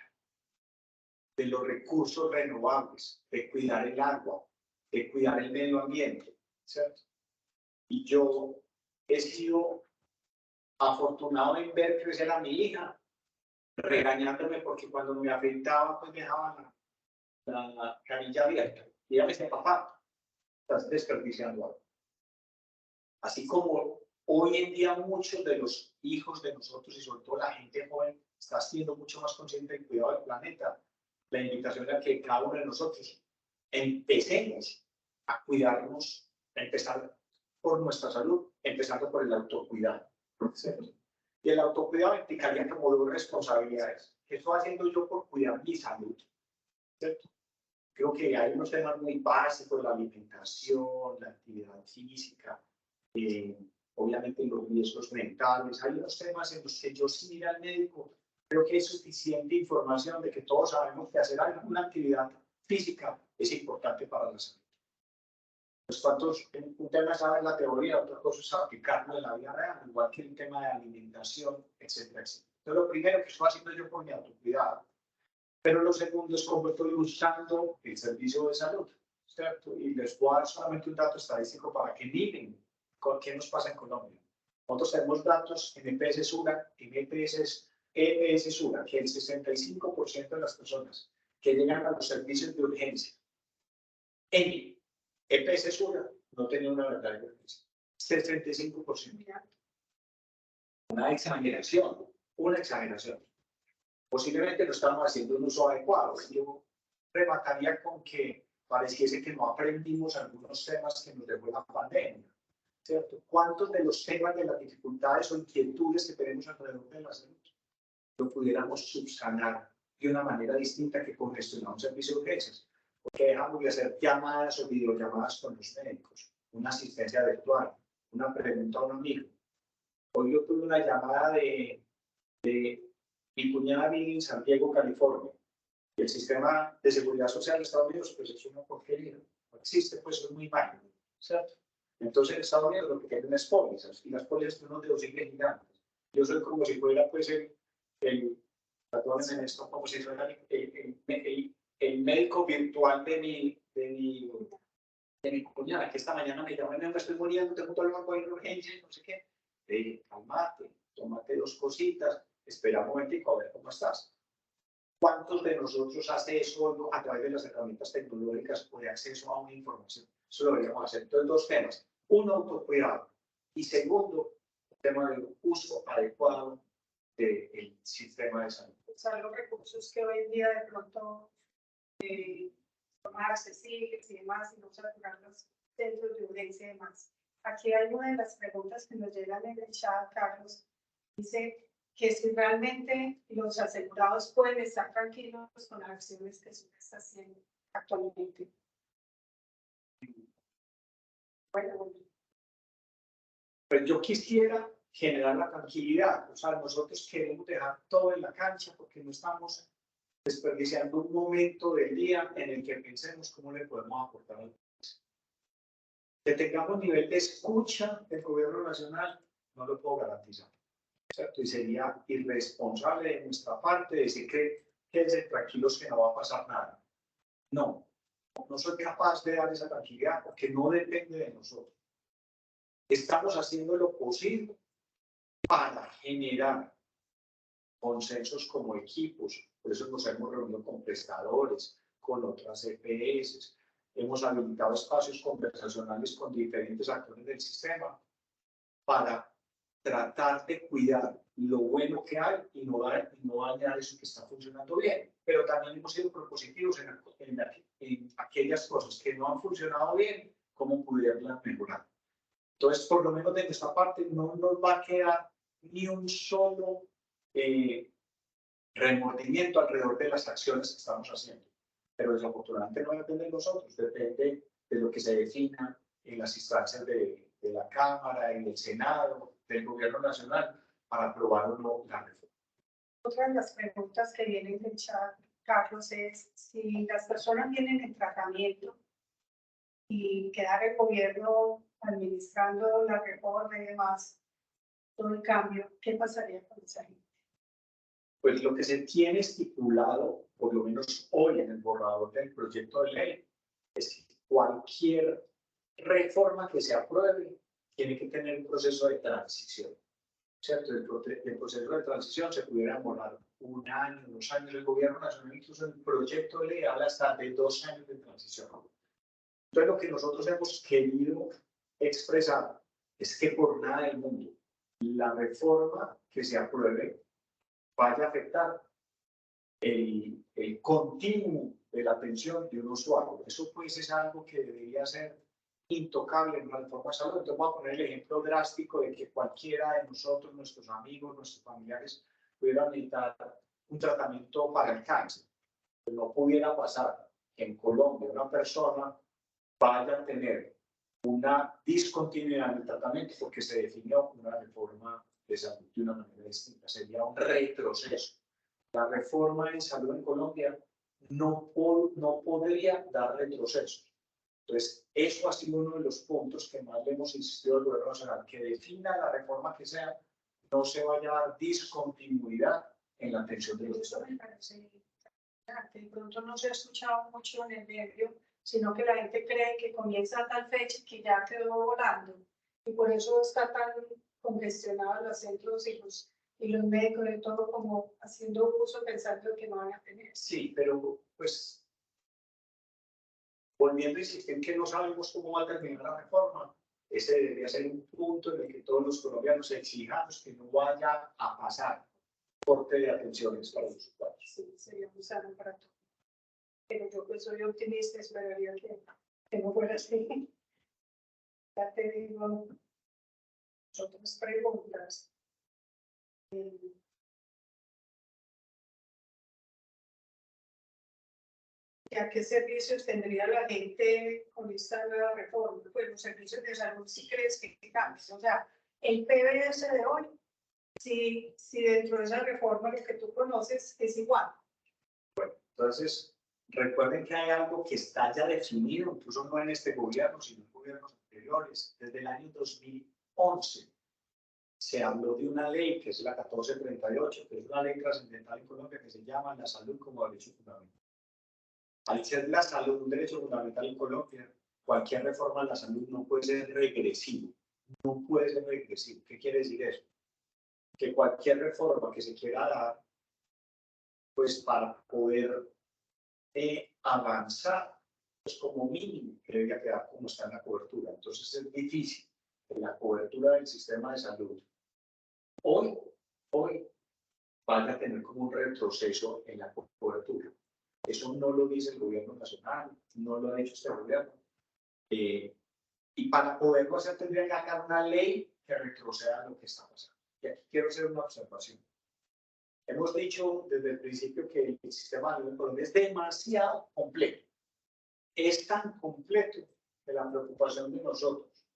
de los recursos renovables, de cuidar el agua, de cuidar el medio ambiente, ¿cierto? Y yo he sido afortunado en ver crecer a mi hija, regañándome porque cuando me afeitaba, pues me dejaba la canilla abierta. Y ella me decía, papá, estás desperdiciando algo. Así como hoy en día muchos de los hijos de nosotros y sobre todo la gente joven está siendo mucho más consciente del cuidado del planeta, la invitación es a que cada uno de nosotros empecemos a cuidarnos, a empezar por nuestra salud, empezando por el autocuidado, ¿cierto? Y el autocuidado implicaría como dos responsabilidades. ¿Qué estoy haciendo yo por cuidar mi salud? ¿Cierto? Creo que hay unos temas muy básicos, la alimentación, la actividad física, obviamente los riesgos mentales. Hay unos temas en los que yo sin ir al médico creo que es suficiente información de que todos sabemos que hacer alguna actividad física es importante para la salud. Los cuantos, un tema es saber la teoría, otra cosa es aplicarlo en la vida real, igual que el tema de alimentación, etcétera, etcétera. Entonces, lo primero que estoy haciendo yo por mi autocuidado. Pero lo segundo es cómo estoy usando el servicio de salud, ¿cierto? Y les voy a dar solamente un dato estadístico para que miren con qué nos pasa en Colombia. Nosotros tenemos datos en EPS Sura, en EPS Sura, que el 65% de las personas que llegan a los servicios de urgencia en EPS Sura no tenían una verdadera urgencia. 65%. Una exageración, una exageración. Posiblemente no estamos haciendo un uso adecuado. Yo remataría con que pareciese que no aprendimos algunos temas que nos dejó la pandemia, ¿cierto? ¿Cuántos de los temas de las dificultades o inquietudes que tenemos alrededor de la salud lo pudiéramos subsanar de una manera distinta que con gestionar un servicio de urgencias? Porque dejamos de hacer llamadas o videollamadas con los médicos, una asistencia virtual, una pregunta a un amigo. Hoy yo tuve una llamada de mi cuñada vive en San Diego, California, y el sistema de seguridad social de Estados Unidos, pues es una porquería. No existe, pues es muy malo, ¿cierto? Entonces en Estados Unidos lo que tienen es pólizas, y las pólizas son unos deducibles gigantes. Yo soy como si fuera, pues, perdónenme esto, como si fuera el médico virtual de mi cuñada, que esta mañana me llama, me estoy muriendo, tengo todo el banco de urgencia, no sé qué. Le dije, calmate, tómate dos cositas, espera un momentico, a ver cómo estás. ¿Cuántos de nosotros hace eso a través de las herramientas tecnológicas o de acceso a una información? Eso lo deberíamos hacer. Entonces, dos temas. Uno, autocuidado. Y segundo, el tema del uso adecuado del sistema de salud. Usar los recursos que hoy en día de pronto son más accesibles y demás, y no saturar los centros de urgencia y demás. Aquí hay una de las preguntas que nos llegan en el chat, Carlos. Dice que si realmente los asegurados pueden estar tranquilos con las acciones que se está haciendo actualmente. Bueno, Pues yo quisiera generar la tranquilidad. O sea, nosotros queremos dejar todo en la cancha porque no estamos desperdiciando un momento del día en el que pensemos cómo le podemos aportar al país. Que tengamos nivel de escucha del gobierno nacional, no lo puedo garantizar. ¿Cierto? Y sería irresponsable de nuestra parte decir que quédense tranquilos que no va a pasar nada. No, no soy capaz de dar esa tranquilidad porque no depende de nosotros. Estamos haciendo lo posible para generar consensos como equipos. Por eso nos hemos reunido con prestadores, con otras EPS, hemos habilitado espacios conversacionales con diferentes actores del sistema para tratar de cuidar lo bueno que hay y no dañar eso que está funcionando bien. Pero también hemos sido propositivos en aquellas cosas que no han funcionado bien, cómo pudieran mejorar. Entonces, por lo menos de nuestra parte, no nos va a quedar ni un solo remordimiento alrededor de las acciones que estamos haciendo. Pero desafortunadamente no depende de nosotros, depende de lo que se defina en las instancias de la Cámara, en el Senado, del Gobierno Nacional, para aprobar o no la reforma. otra de las preguntas que vienen del chat, Carlos, es si las personas vienen en tratamiento y quedar el gobierno administrando la reforma y demás, todo el cambio, ¿qué pasaría con esa gente? Pues lo que se tiene estipulado, por lo menos hoy en el borrador del proyecto de ley, es que cualquier reforma que se apruebe tiene que tener un proceso de transición. ¿Cierto? El proceso de transición se pudiera demorar 1 año, 2 años. El gobierno nacional, incluso en el proyecto de ley, habla hasta de 2 años de transición. Entonces, lo que nosotros hemos querido expresar es que por nada del mundo la reforma que se apruebe vaya a afectar el continuo de la atención de un usuario. Eso pues es algo que debería ser intocable en la reforma de salud. Entonces voy a poner el ejemplo drástico de que cualquiera de nosotros, nuestros amigos, nuestros familiares, pudieran necesitar un tratamiento para el cáncer. Pues no pudiera pasar que en Colombia una persona vaya a tener una discontinuidad en el tratamiento porque se definió una reforma de salud de una manera distinta. Sería un retroceso. La reforma en salud en Colombia no podría dar retrocesos. Entonces, eso ha sido uno de los puntos que más le hemos insistido al gobierno nacional, que defina la reforma que sea, no se vaya a dar discontinuidad en la atención de los Eso me estudiantes. parece que de pronto no se ha escuchado mucho en el medio, sino que la gente cree que comienza a tal fecha que ya quedó volando. Y por eso está tan congestionados los centros y los médicos de todo como haciendo uso pensando que no van a tener. Sí, pero pues volviendo a insistir en que no sabemos cómo va a terminar la reforma, ese debería ser un punto en el que todos los colombianos exijamos que no vaya a pasar corte de atenciones para los usuarios. Sí, sería muy sano para todos. Pero yo pues soy optimista, esperaría que no fuera así. Ya te digo, otras preguntas. ¿A qué servicios tendría la gente con esta nueva reforma? Pues los servicios de salud, si crees que cambian. O sea, el PBS de hoy, si dentro de esa reforma lo que tú conoces es igual. Entonces, recuerden que hay algo que está ya definido, incluso no en este gobierno, sino en gobiernos anteriores. Desde el año 2011 se habló de una ley, que es la 1438, que es una ley trascendental en Colombia que se llama la salud como derecho fundamental. Al ser la salud un derecho fundamental en Colombia, cualquier reforma a la salud no puede ser regresivo. No puede ser regresivo. ¿Qué quiere decir eso? Que cualquier reforma que se quiera dar, pues para poder avanzar, pues como mínimo debería quedar como está en la cobertura. Entonces es difícil en la cobertura del sistema de salud. Hoy vaya a tener como un retroceso en la cobertura. Eso no lo dice el gobierno nacional, no lo ha dicho este gobierno. Y para poderlo hacer tendría que hacer una ley que retroceda lo que está pasando. Y aquí quiero hacer una observación. Hemos dicho desde el principio que el sistema de Colombia es demasiado complejo. Es tan completo que la preocupación de nosotros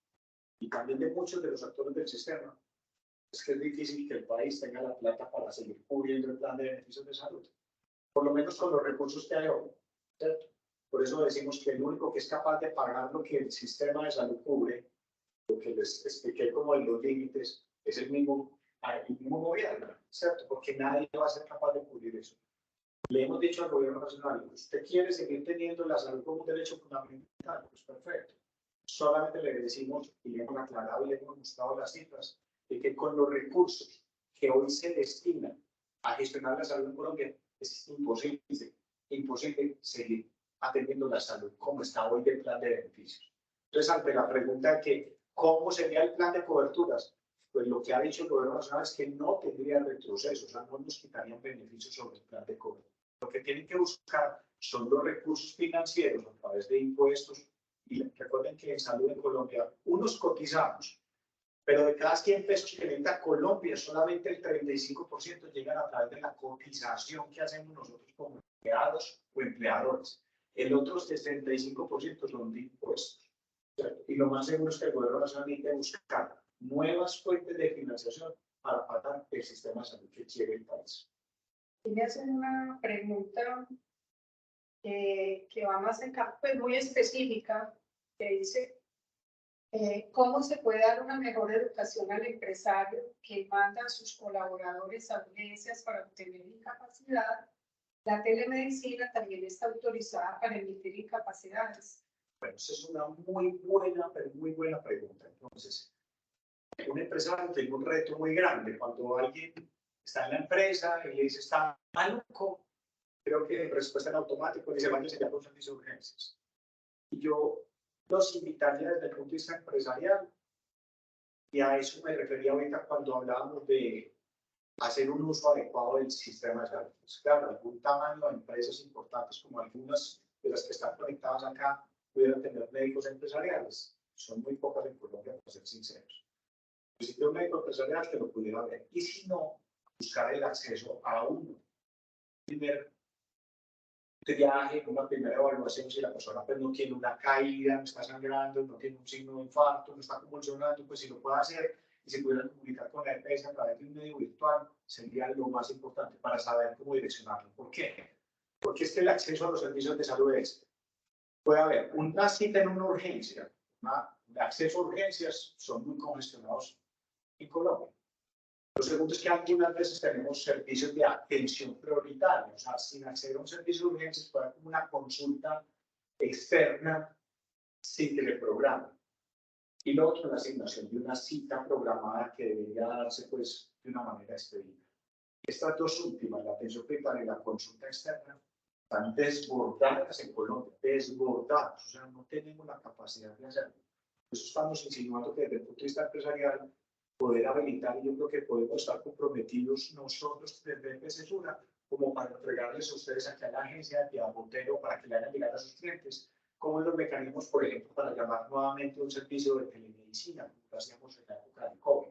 y también de muchos de los actores del sistema es que es difícil que el país tenga la plata para seguir cubriendo el plan de beneficios de salud, por lo menos con los recursos que hay hoy, ¿cierto? Por eso decimos que el único que es capaz de pagar lo que el sistema de salud cubre, lo que les expliqué como en los límites, es el mismo gobierno, ¿cierto? Porque nadie va a ser capaz de cubrir eso. Le hemos dicho al gobierno nacional, usted quiere seguir teniendo la salud como un derecho fundamental, pues perfecto. Solamente le decimos, y le hemos aclarado y le hemos mostrado las cifras, de que con los recursos que hoy se destinan a gestionar la salud en Colombia, es imposible seguir atendiendo la salud como está hoy el plan de beneficios. Entonces, ante la pregunta de que cómo sería el plan de coberturas, pues lo que ha dicho el gobierno nacional es que no tendría retroceso, o sea, no nos quitarían beneficios sobre el plan de cobertura. Lo que tienen que buscar son los recursos financieros a través de impuestos. Y recuerden que en salud en Colombia, unos cotizamos, pero de cada 100 pesos que necesita Colombia, solamente el 35% llegan a través de la cotización que hacemos nosotros como empleados o empleadores. El otro 65% son de impuestos. Y lo más seguro es que el gobierno nacional necesita buscar nuevas fuentes de financiación para pagar el sistema de salud que quiere el país. Y me hacen una pregunta que va más en campo, pues muy específica, que dice, ¿cómo se puede dar una mejor educación al empresario que manda a sus colaboradores a urgencias para obtener incapacidad? La telemedicina también está autorizada para emitir incapacidades. Bueno, esa es una muy buena pregunta. Entonces, un empresario tiene un reto muy grande. Cuando alguien está en la empresa y le dice, está maluco, creo que en respuesta en automático le dice, vaya, se llama un servicio de urgencias. Y yo los invitaría desde el punto de vista empresarial, y a eso me refería ahorita cuando hablábamos de hacer un uso adecuado del sistema de salud. Pues claro, algún tamaño de empresas importantes como algunas de las que están conectadas acá pudieran tener médicos empresariales. Son muy pocas en Colombia, para ser sinceros. Pues si tiene un médico empresarial, que lo pudiera ver. Y si no, buscar el acceso a un primer triaje, una primera evaluación, si la persona pues, no tiene una caída, no está sangrando, no tiene un signo de infarto, no está convulsionando, pues si lo puede hacer y se pudieran comunicar con la EPS a través de un medio virtual, sería lo más importante para saber cómo direccionarlo. ¿Por qué? Porque es que el acceso a los servicios de salud es, puede haber una cita en una urgencia, el acceso a urgencias son muy congestionados en Colombia. Lo segundo es que algunas veces tenemos servicios de atención prioritaria, o sea, sin acceder a un servicio de urgencias, puede haber una consulta externa sin teleprograma. Y lo otro, la asignación de una cita programada que debería darse, pues, de una manera expedita. Estas dos últimas, la atención prioritaria y la consulta externa, están desbordadas en Colombia, desbordadas, o sea, no tenemos la capacidad de hacerlo. Por eso estamos insinuando que desde el punto de vista empresarial, poder habilitar, y yo creo que podemos estar comprometidos nosotros desde Cesura, como para entregarles a ustedes aquí a la agencia de Botero para que le hagan llegar a sus clientes, como los mecanismos, por ejemplo, para llamar nuevamente un servicio de telemedicina, como lo hacíamos en la época del COVID.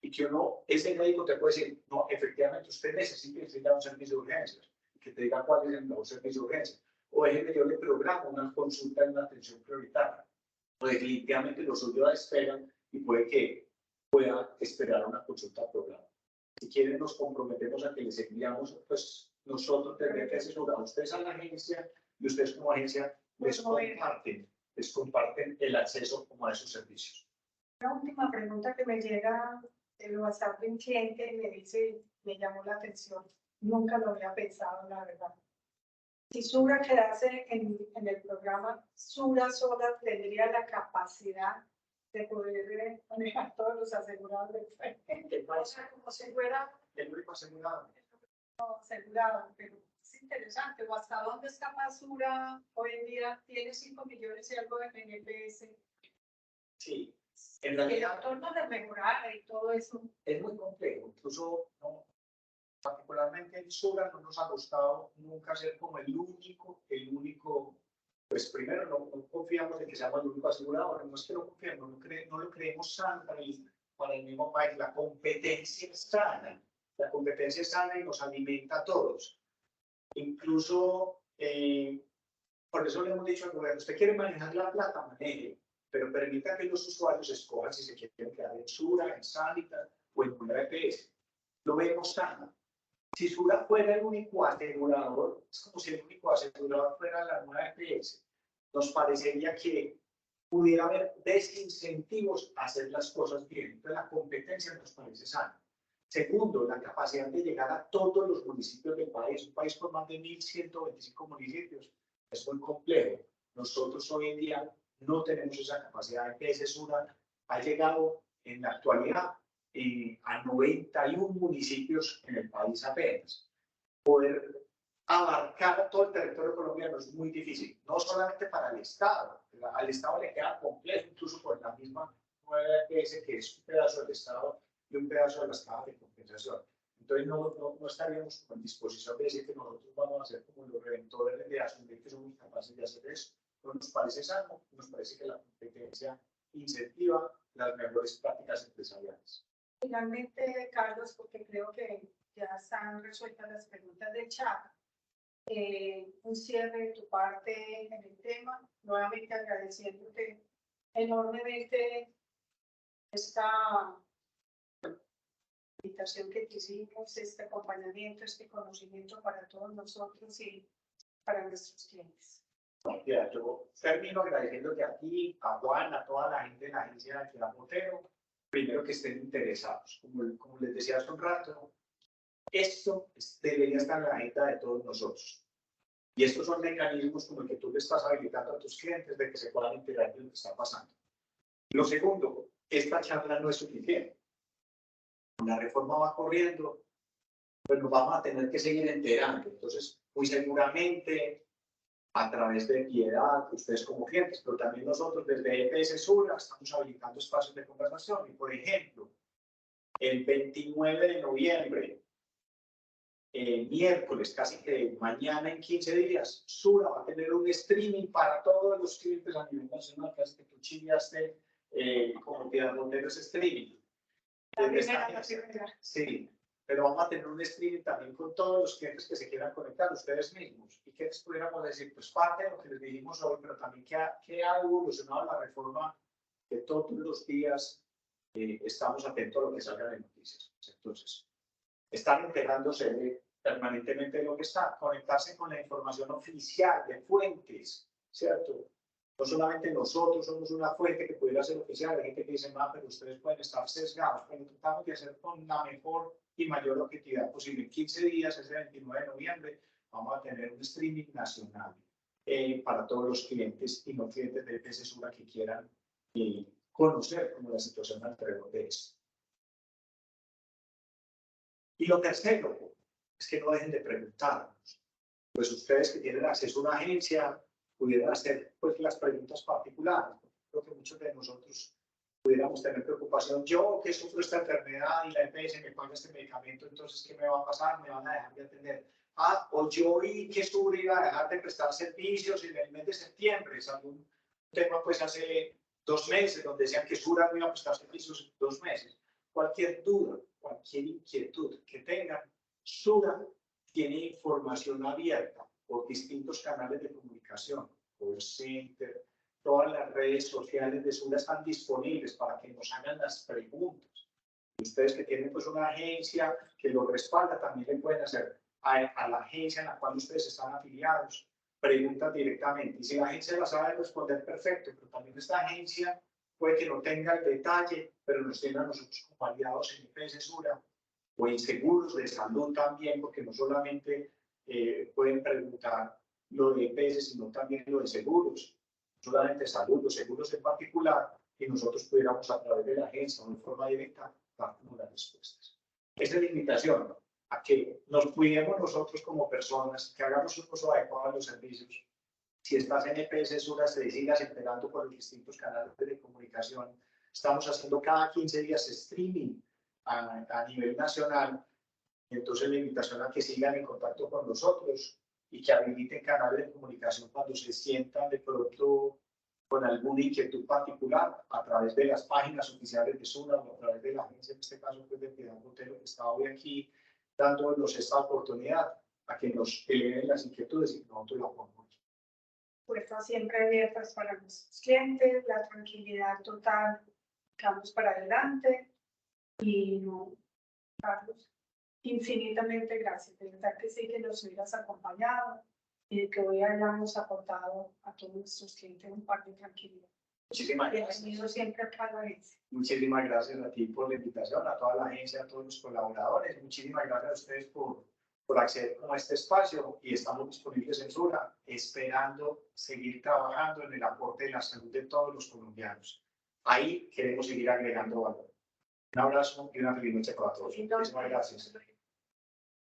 Y que uno, ese médico te puede decir, no, efectivamente usted necesita un servicio de urgencias, que te diga cuál es el mejor servicio de urgencias. O déjeme, yo le programo una consulta en una atención prioritaria. O definitivamente lo suyo a espera y puede que pueda esperar una consulta programa. Si quieren, nos comprometemos a que les enviamos, pues nosotros tendremos que asesorar a ustedes a la agencia y ustedes como agencia les comparten el acceso como a esos servicios. Una última pregunta que me llega del WhatsApp de un cliente y me dice, me llamó la atención, nunca lo había pensado, la verdad. Si Sura quedase en el programa, Sura sola tendría la capacidad de poder manejar todos los asegurados del frente. O sea, como si fuera el único asegurado. Asegurado, pero es interesante. ¿O hasta dónde está Sura hoy en día? Tiene 5 millones y algo en el PS. Sí, en realidad. El entorno de mejorar y todo eso. Es muy complejo, incluso no, particularmente en Sura, no nos ha gustado nunca ser como el único, pues primero no confiamos en que seamos el único asegurador, no es que no confiemos, no lo creemos sano para el mismo país. La competencia es sana, y nos alimenta a todos. Incluso, por eso le hemos dicho al gobierno, usted quiere manejar la plata, maneje, pero permita que los usuarios escojan si se quieren quedar en Sura, en Sanitas o en una EPS. Lo vemos sano. Si Sura fuera el único asegurador, es como si el único asegurador fuera la nueva EPS. Nos parecería que pudiera haber desincentivos a hacer las cosas bien. Entonces, la competencia nos parece sana. Segundo, la capacidad de llegar a todos los municipios del país. Un país con más de 1.125 municipios es muy complejo. Nosotros hoy en día no tenemos esa capacidad. EPS Sura ha llegado en la actualidad a 91 municipios en el país apenas. Poder abarcar todo el territorio colombiano es muy difícil, no solamente para el Estado. Al Estado le queda complejo, incluso por la misma nueva EPS, que es un pedazo del Estado y un pedazo de las cajas de compensación. Entonces no estaríamos en disposición de decir que nosotros vamos a ser como los reventores de asumir que somos capaces de hacer eso. No nos parece sano, nos parece que la competencia incentiva las mejores prácticas empresariales. Finalmente, Carlos, porque creo que ya están resueltas las preguntas del chat, un cierre de tu parte en el tema, nuevamente agradeciéndote enormemente esta invitación que te hicimos, este acompañamiento, este conocimiento para todos nosotros y para nuestros clientes. Ya, yo termino agradeciéndote a ti, a Juan, a toda la gente de la agencia de Alquiler Motero, primero que estén interesados. Como les decía hace un rato, esto debería estar en la agenda de todos nosotros. Y estos son mecanismos como el que tú le estás habilitando a tus clientes de que se puedan enterar de lo que está pasando. Lo segundo, esta charla no es suficiente. La reforma va corriendo, pues nos vamos a tener que seguir enterando. Entonces, muy seguramente, a través de Piedad, ustedes como clientes, pero también nosotros desde EPS Sura estamos habilitando espacios de conversación. Y, por ejemplo, el 29 de noviembre, miércoles, casi que mañana en 15 días, Sura va a tener un streaming para todos los clientes a nivel nacional, casi que tú chillaste como Piedad Montero ese streaming. Sí, pero vamos a tener un streaming también con todos los clientes que se quieran conectar, ustedes mismos, y que les pudiéramos decir, pues parte de lo que les dijimos hoy, pero también que ha evolucionado la reforma, que todos los días estamos atentos a lo que salga de noticias. Entonces, están enterándose permanentemente de lo que está, conectarse con la información oficial de fuentes, ¿cierto? No solamente nosotros somos una fuente que pudiera ser oficial, hay gente que dice, pero ustedes pueden estar sesgados, pero tratamos de hacer con la mejor y mayor objetividad posible. En 15 días, ese 29 de noviembre, vamos a tener un streaming nacional para todos los clientes y no clientes de EPS Sura que quieran conocer cómo la situación alrededor de eso. Y lo tercero es que no dejen de preguntarnos. Pues ustedes que tienen acceso a una agencia pudieran hacer pues, las preguntas particulares. Creo que muchos de nosotros pudiéramos tener preocupación. Yo que sufro esta enfermedad y la EPS me paga este medicamento, entonces ¿qué me va a pasar? ¿Me van a dejar de atender? O yo vi que Sura iba a dejar de prestar servicios en el mes de septiembre. Es algún tema pues hace 2 meses donde decían que Sura no iba a prestar servicios en 2 meses. Cualquier duda, cualquier inquietud que tengan, Sura tiene información abierta por distintos canales de comunicación, por Center, todas las redes sociales de Sura están disponibles para que nos hagan las preguntas. Y ustedes que tienen pues una agencia que lo respalda, también le pueden hacer a la agencia en la cual ustedes están afiliados preguntas directamente. Y si la agencia las sabe responder, perfecto, pero también esta agencia puede que no tenga el detalle, pero nos tiene a nosotros como aliados en EPS Sura o en seguros de salud también, porque no solamente pueden preguntar lo de EPS, sino también lo de seguros, no solamente salud, los seguros en particular, y nosotros pudiéramos a través de la agencia o de forma directa dar como las respuestas. Esa es la invitación a que nos cuidemos nosotros como personas, que hagamos un uso adecuado de los servicios. Si estás en EPS Sura, te sigas enterando por los distintos canales de comunicación. Estamos haciendo cada 15 días streaming a nivel nacional Entonces la invitación a que sigan en contacto con nosotros y que habiliten canales de comunicación cuando se sientan de pronto con alguna inquietud particular a través de las páginas oficiales de SUNA o a través de la agencia, en este caso pues de Piedad Botero, que está hoy aquí dándonos esta oportunidad a que nos eleven las inquietudes y nosotros la pongamos. Puertas siempre abiertas para nuestros clientes, la tranquilidad total, vamos para adelante y no, Carlos, infinitamente gracias, de verdad que sí que nos hubieras acompañado y que hoy hayamos aportado a todos nuestros clientes un par de tranquilidad. Muchísimas Bienvenido gracias. siempre a la agencia. Muchísimas gracias a ti por la invitación, a toda la agencia, a todos los colaboradores. Muchísimas gracias a ustedes por acceder a este espacio y estamos disponibles en SUNA, esperando seguir trabajando en el aporte de la salud de todos los colombianos. Ahí queremos seguir agregando valor. Un abrazo y una feliz noche para todos. Muchísimas gracias.